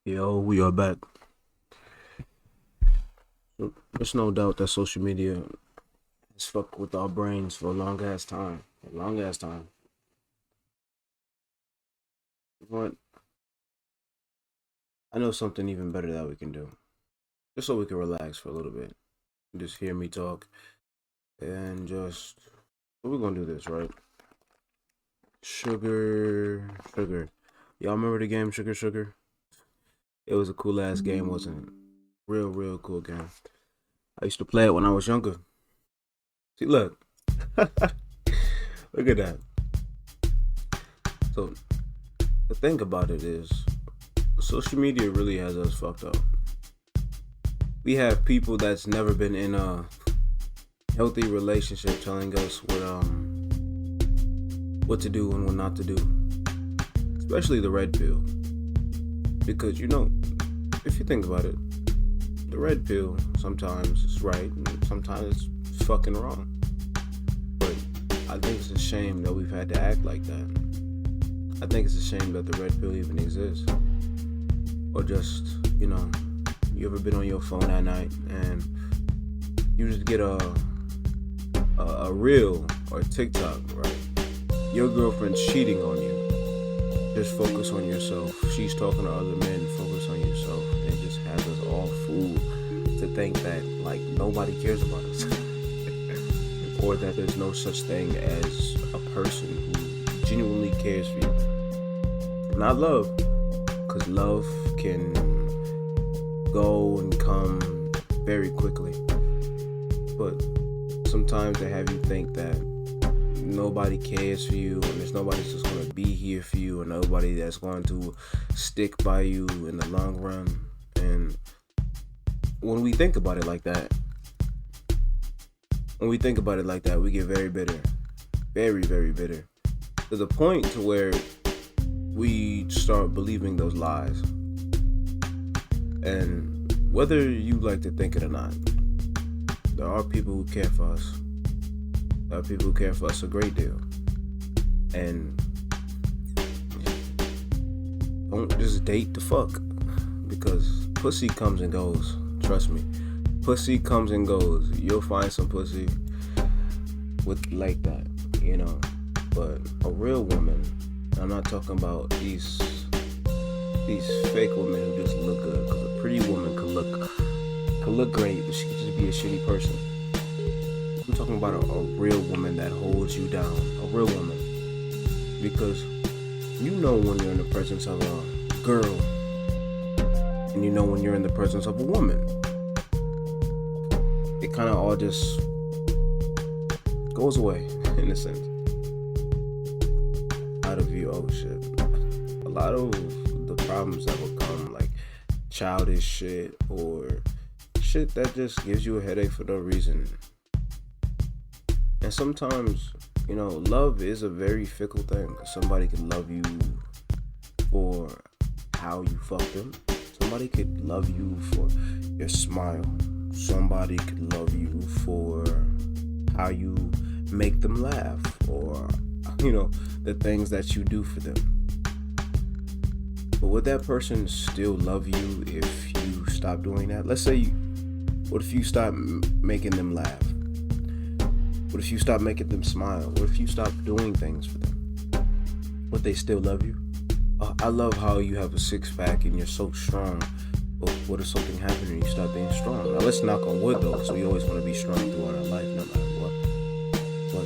Yo, we are back. There's no doubt that social media has fucked with our brains for a long ass time. A long ass time. But I know something even better that we can do. Just so we can relax for a little bit. Just hear me talk and just we're gonna do this, right? Sugar, sugar. Y'all remember the game Sugar Sugar? It was a cool ass game, wasn't it? Real cool game. I used to play it when I was younger. See, look. Look at that. So the thing about it is, social media really has us fucked up. We have people that's never been in a healthy relationship telling us what to do and what not to do, especially the red pill. Because if you think about it, the red pill sometimes is right and sometimes it's fucking wrong. But I think it's a shame that we've had to act like that. I think it's a shame that the red pill even exists. Or just, you ever been on your phone at night and you just get a reel or a TikTok, right? Your girlfriend's cheating on you. Just focus on yourself. She's talking to other men, focus on yourself. And it just has us all fooled to think that like nobody cares about us. Or that there's no such thing as a person who genuinely cares for you. Not love, because love can go and come very quickly. But sometimes they have you think that nobody cares for you and there's nobody that's just going to be here for you and nobody that's going to stick by you in the long run. And when we think about it like that, we get very bitter. Very, very bitter. To the point to where we start believing those lies. And whether you like to think it or not, there are people who care for us. There are people who care for us a great deal. And don't just date the fuck. Because pussy comes and goes. Trust me. Pussy comes and goes. You'll find some pussy with like that, But a real woman, I'm not talking about these fake women who just look good. Because a pretty woman could look great, but she could just be a shitty person. I'm talking about a real woman that holds you down. A real woman. Because when you're in the presence of a girl, and when you're in the presence of a woman. It kind of all just goes away, in a sense. Out of view, oh shit. A lot of the problems that will come, like childish shit or shit that just gives you a headache for no reason. And sometimes, love is a very fickle thing. Somebody can love you for how you fuck them. Somebody could love you for your smile. Somebody could love you for how you make them laugh or, the things that you do for them. But would that person still love you if you stop doing that? Let's say, what if you stop making them laugh? What if you stop making them smile? What if you stop doing things for them? Would they still love you? I love how you have a six-pack and you're so strong. But what if something happened and you stop being strong? Now let's knock on wood though, so we always want to be strong throughout our life, no matter what. But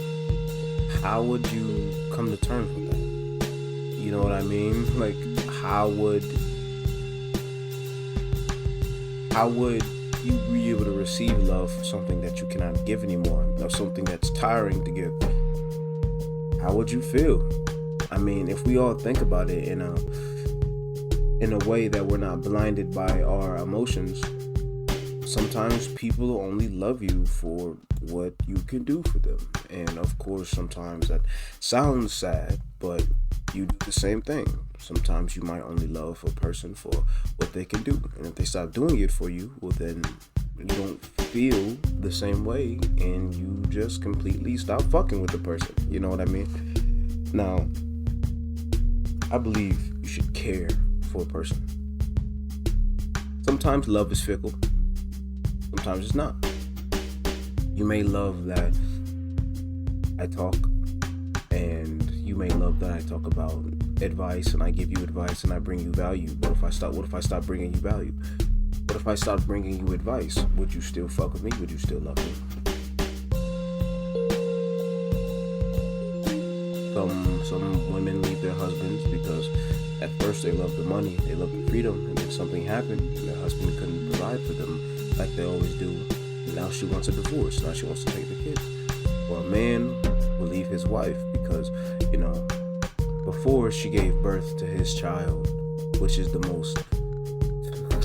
how would you come to terms with that? You know what I mean? Like, how would you be able to receive love for something that you cannot give anymore, or something that's tiring to give? How would you feel? I mean, if we all think about it in a way that we're not blinded by our emotions, sometimes people only love you for what you can do for them. And of course, sometimes that sounds sad, but you do the same thing. Sometimes you might only love a person for what they can do. And if they stop doing it for you, well then you don't feel the same way and you just completely stop fucking with the person. You know what I mean? Now, I believe you should care for a person. Sometimes love is fickle, sometimes it's not. You may love that I talk, and you may love that I talk about advice and I give you advice and I bring you value. But what if I stop bringing you value? What if I stop bringing you advice? Would you still fuck with me? Would you still love me? Some women leave their husbands because at first they love the money, they love the freedom, and then something happened and their husband couldn't provide for them like they always do. And now she wants a divorce. Now she wants to take the kids. Or a man will leave his wife because, before she gave birth to his child, which is the most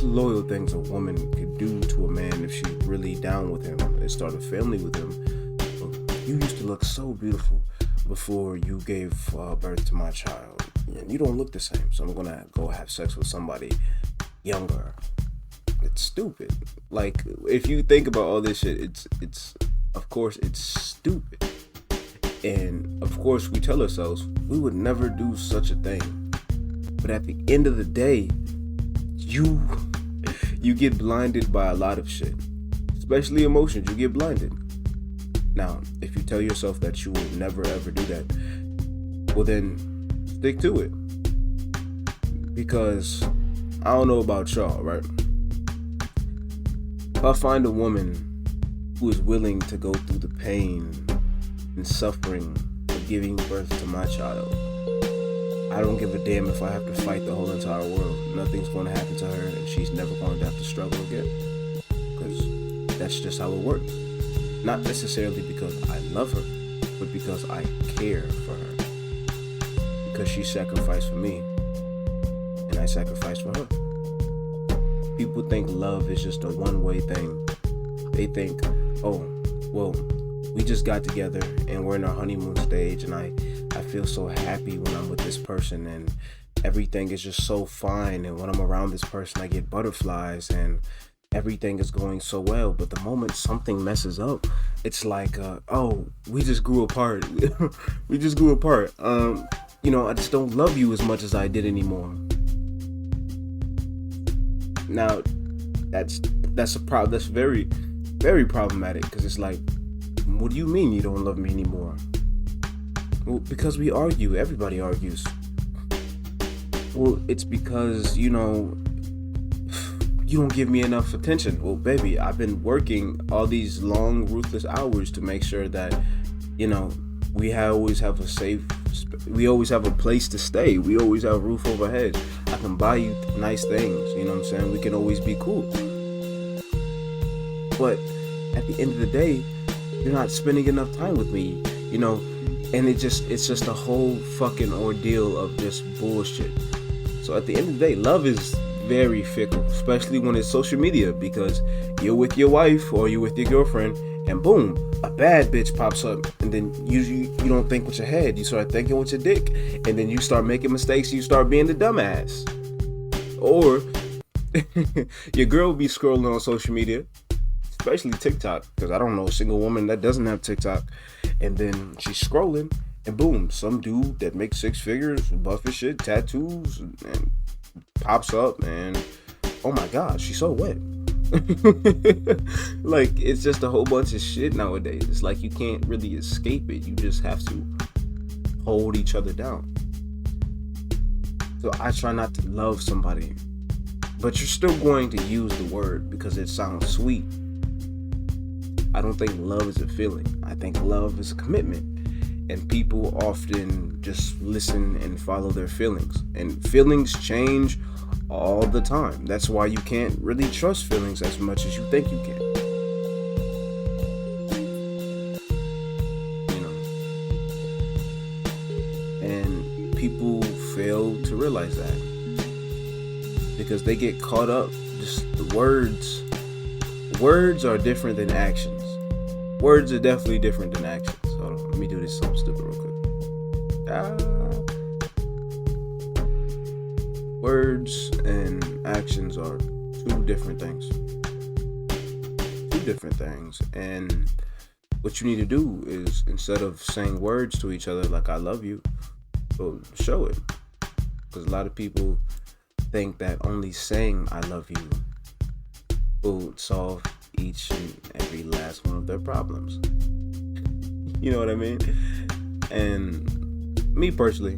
loyal things a woman could do to a man if she's really down with him and start a family with him. You used to look so beautiful before you gave birth to my child, and you don't look the same, so I'm gonna go have sex with somebody younger. It's stupid. Like, if you think about all this shit, it's of course it's stupid. And of course we tell ourselves we would never do such a thing. But at the end of the day, you get blinded by a lot of shit. Especially emotions, you get blinded. Now, if you tell yourself that you will never ever do that, well then stick to it. Because I don't know about y'all, right? If I find a woman who is willing to go through the pain and suffering of giving birth to my child, I don't give a damn if I have to fight the whole entire world. Nothing's going to happen to her, and she's never going to have to struggle again. Because that's just how it works. Not necessarily because I love her, but because I care for her. Because she sacrificed for me, and I sacrificed for her. People think love is just a one-way thing. They think, oh, well, we just got together and we're in our honeymoon stage, and I feel so happy when I'm with this person, and everything is just so fine, and when I'm around this person I get butterflies and everything is going so well. But the moment something messes up, it's like, oh, we just grew apart. We just grew apart. I just don't love you as much as I did anymore. Now, that's a problem. That's very, very problematic, because it's like, what do you mean you don't love me anymore? Well, because we argue. Everybody argues. Well, it's because, you don't give me enough attention. Well, baby, I've been working all these long, ruthless hours to make sure that, we always have a we always have a place to stay. We always have a roof over heads. I can buy you nice things. You know what I'm saying? We can always be cool. But at the end of the day, you're not spending enough time with me, and it's just a whole fucking ordeal of just bullshit. So at the end of the day, love is very fickle, especially when it's social media, because you're with your wife or you're with your girlfriend, and boom, a bad bitch pops up, and then you don't think with your head, you start thinking with your dick, and then you start making mistakes, you start being the dumbass. Or your girl will be scrolling on social media, especially TikTok, because I don't know a single woman that doesn't have TikTok, and then she's scrolling, and boom, some dude that makes 6 figures, buff as shit, tattoos, and pops up, and oh my god, she's so wet. Like, it's just a whole bunch of shit nowadays. It's like you can't really escape it. You just have to hold each other down. So I try not to love somebody, but you're still going to use the word because it sounds sweet. I don't think love is a feeling. I think love is a commitment. And people often just listen and follow their feelings. And feelings change all the time. That's why you can't really trust feelings as much as you think you can. And people fail to realize that because they get caught up. Just the words. Words are different than actions. Words are definitely different than actions. Hold on, let me do this something stupid real quick. Words and actions are two different things. And what you need to do is, instead of saying words to each other like I love you, well, show it. Because a lot of people think that only saying I love you would solve each and every last one of their problems. You know what I mean? And me personally,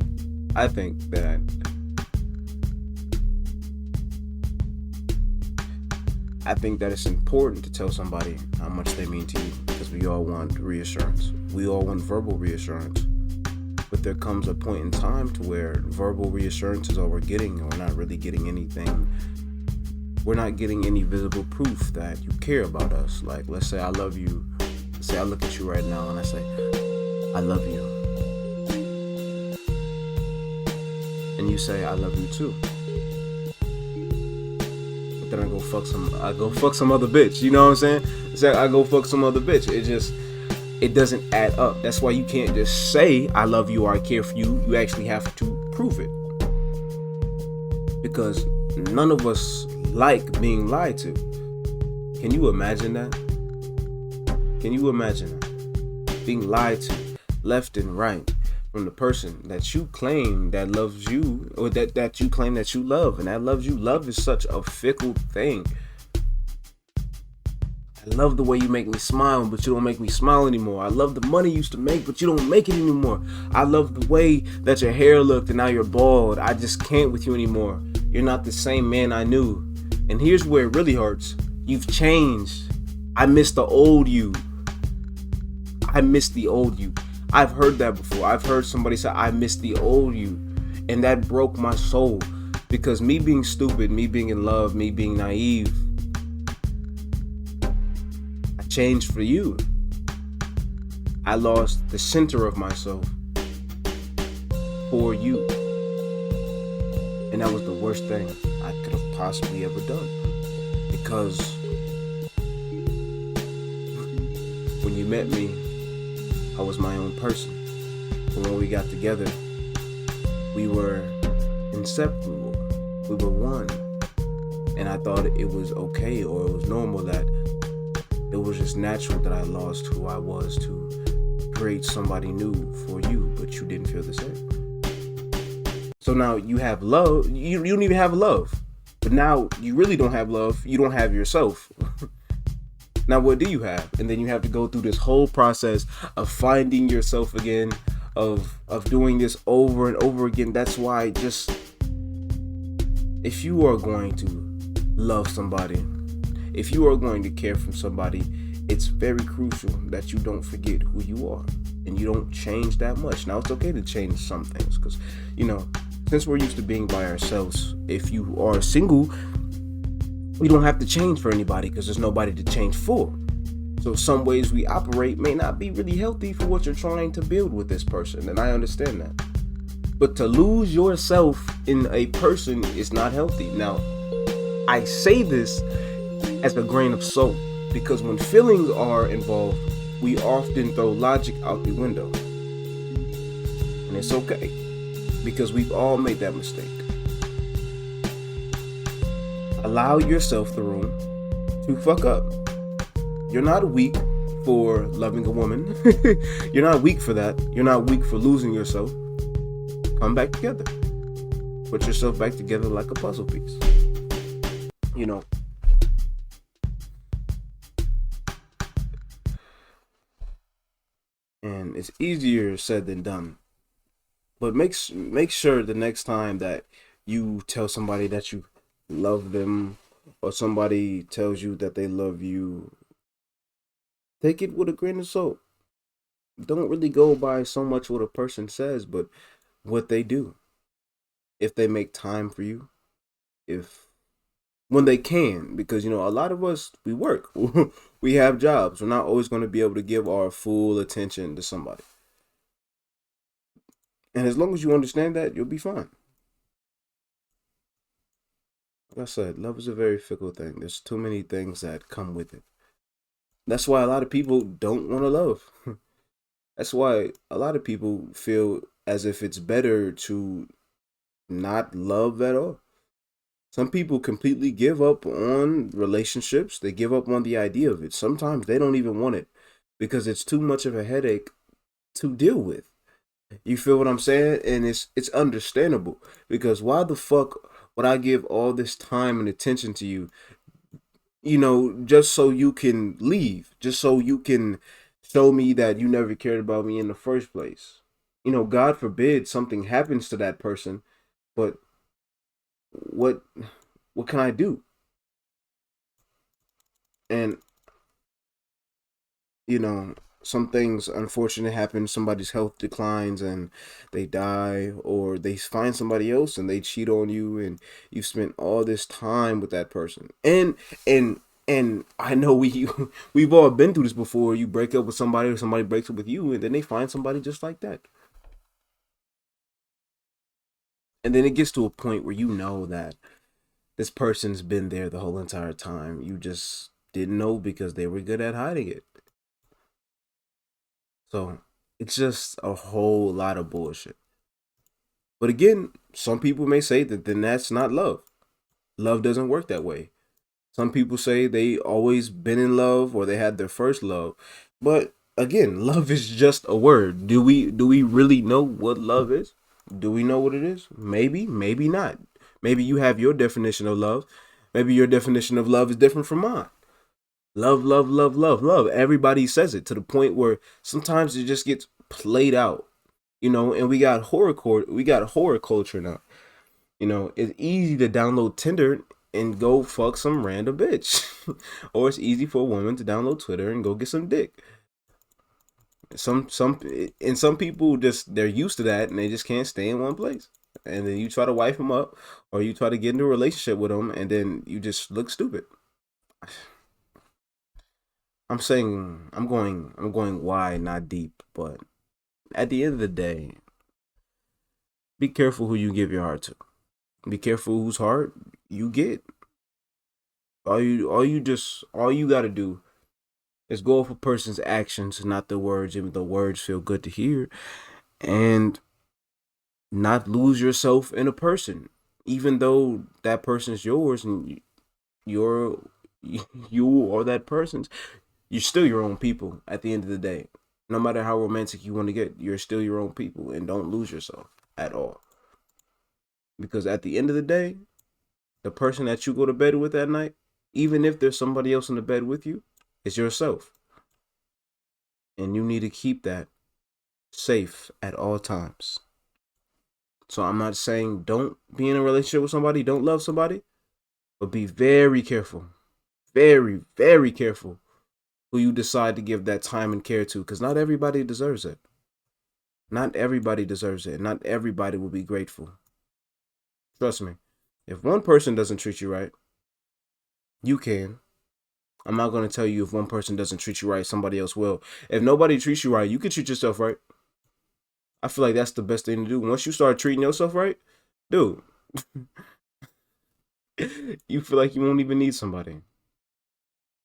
I think that it's important to tell somebody how much they mean to you, because we all want reassurance. We all want verbal reassurance. But there comes a point in time to where verbal reassurance is all we're getting, and we're not really getting anything. We're not getting any visible proof that you care about us. Like, let's say I love you. Let's say I look at you right now and I say, I love you. And you say, I love you too. But then I go fuck some other bitch. You know what I'm saying? So I go fuck some other bitch. It doesn't add up. That's why you can't just say I love you or I care for you. You actually have to prove it. Because none of us like being lied to. Can you imagine that? Can you imagine that? Being lied to left and right from the person that you claim that loves you, or that you claim that you love and that loves you. Love is such a fickle thing. I love the way you make me smile, but you don't make me smile anymore. I love the money you used to make, but you don't make it anymore. I love the way that your hair looked and now you're bald. I just can't with you anymore. You're not the same man I knew. And here's where it really hurts. You've changed. I miss the old you. I miss the old you. I've heard that before. I've heard somebody say, I miss the old you. And that broke my soul. Because me being stupid, me being in love, me being naive, changed for you. I lost the center of myself for you. And that was the worst thing I could have possibly ever done. Because when you met me, I was my own person. And when we got together, we were inseparable. We were one. And I thought it was okay, or it was normal, that it was just natural that I lost who I was to create somebody new for you, but you didn't feel the same. So now you have love. You don't even have love. But now you really don't have love. You don't have yourself. Now what do you have? And then you have to go through this whole process of finding yourself again, of doing this over and over again. That's why, just, if you are going to love somebody, if you are going to care for somebody, it's very crucial that you don't forget who you are and you don't change that much. Now, it's okay to change some things, because, since we're used to being by ourselves, if you are single, we don't have to change for anybody because there's nobody to change for. So some ways we operate may not be really healthy for what you're trying to build with this person, and I understand that. But to lose yourself in a person is not healthy. Now, I say this as a grain of salt, because when feelings are involved, we often throw logic out the window. And it's okay, because we've all made that mistake. Allow yourself the room to fuck up. You're not weak for loving a woman. You're not weak for that. You're not weak for losing yourself. Come back together. Put yourself back together like a puzzle piece. And it's easier said than done. But make sure the next time that you tell somebody that you love them, or somebody tells you that they love you, take it with a grain of salt. Don't really go by so much what a person says, but what they do. If they make time for you, when they can, because a lot of us, we work. We have jobs. We're not always going to be able to give our full attention to somebody. And as long as you understand that, you'll be fine. Like I said, love is a very fickle thing. There's too many things that come with it. That's why a lot of people don't want to love. That's why a lot of people feel as if it's better to not love at all. Some people completely give up on relationships. They give up on the idea of it. Sometimes they don't even want it because it's too much of a headache to deal with. You feel what I'm saying? And it's understandable, because why the fuck would I give all this time and attention to you just so you can leave, just so you can show me that you never cared about me in the first place. God forbid something happens to that person, but what what can I do? And you know, some things unfortunate happen, somebody's health declines and they die, or they find somebody else and they cheat on you, and you spent all this time with that person. And and I know we've all been through this before. You break up with somebody, or somebody breaks up with you, and then they find somebody just like that. And then it gets to a point where you know that this person's been there the whole entire time. You just didn't know because they were good at hiding it. So it's just a whole lot of bullshit. But again, some people may say that then that's not love. Love doesn't work that way. Some people say they always been in love, or they had their first love. But again, love is just a word. Do we really know what love is? Do we know what it is? Maybe, maybe not. Maybe you have your definition of love. Maybe your definition of love is different from mine. Love, love, love, love, love. Everybody says it to the point where sometimes it just gets played out. And we got horror culture now. It's easy to download Tinder and go fuck some random bitch. Or it's easy for a woman to download Twitter and go get some dick. Some people just, they're used to that and they just can't stay in one place. And then you try to wife them up, or you try to get into a relationship with them, and then you just look stupid. I'm going wide, not deep, but at the end of the day, be careful who you give your heart to. Be careful whose heart you get. All you gotta do is go off a person's actions, not the words, even the words feel good to hear, and not lose yourself in a person, even though that person's yours and you're you or that person's. You're still your own people at the end of the day. No matter how romantic you want to get, you're still your own people, and don't lose yourself at all. Because at the end of the day, the person that you go to bed with at night, even if there's somebody else in the bed with you, is yourself. And you need to keep that safe at all times. So I'm not saying don't be in a relationship with somebody, don't love somebody, but be very careful. Very, very careful who you decide to give that time and care to, because not everybody deserves it. Not everybody deserves it. Not everybody will be grateful. Trust me. If one person doesn't treat you right, you can. I'm not going to tell you if one person doesn't treat you right, somebody else will. If nobody treats you right, you can treat yourself right. I feel like that's the best thing to do. Once you start treating yourself right, dude, you feel like you won't even need somebody.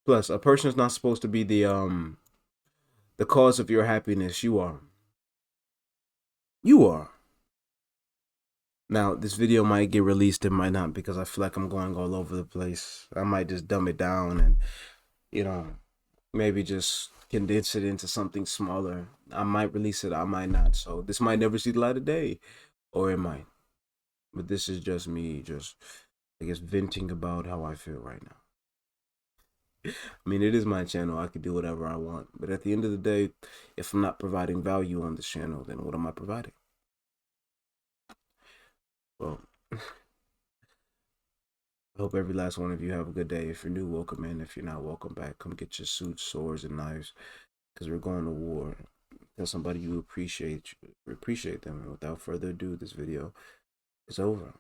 Plus, a person is not supposed to be the cause of your happiness. You are. You are. Now, this video might get released, it might not, because I feel like I'm going all over the place. I might just dumb it down and, you know, maybe just condense it into something smaller. I might release it, I might not. So this might never see the light of day, or it might. But this is just me, just, I guess, venting about how I feel right now. I mean, it is my channel. I can do whatever I want. But at the end of the day, if I'm not providing value on this channel, then what am I providing? Well, I hope every last one of you have a good day. If you're new, welcome in. If you're not, welcome back. Come get your suits, swords, and knives, because we're going to war. Tell somebody you appreciate them. And without further ado, this video is over.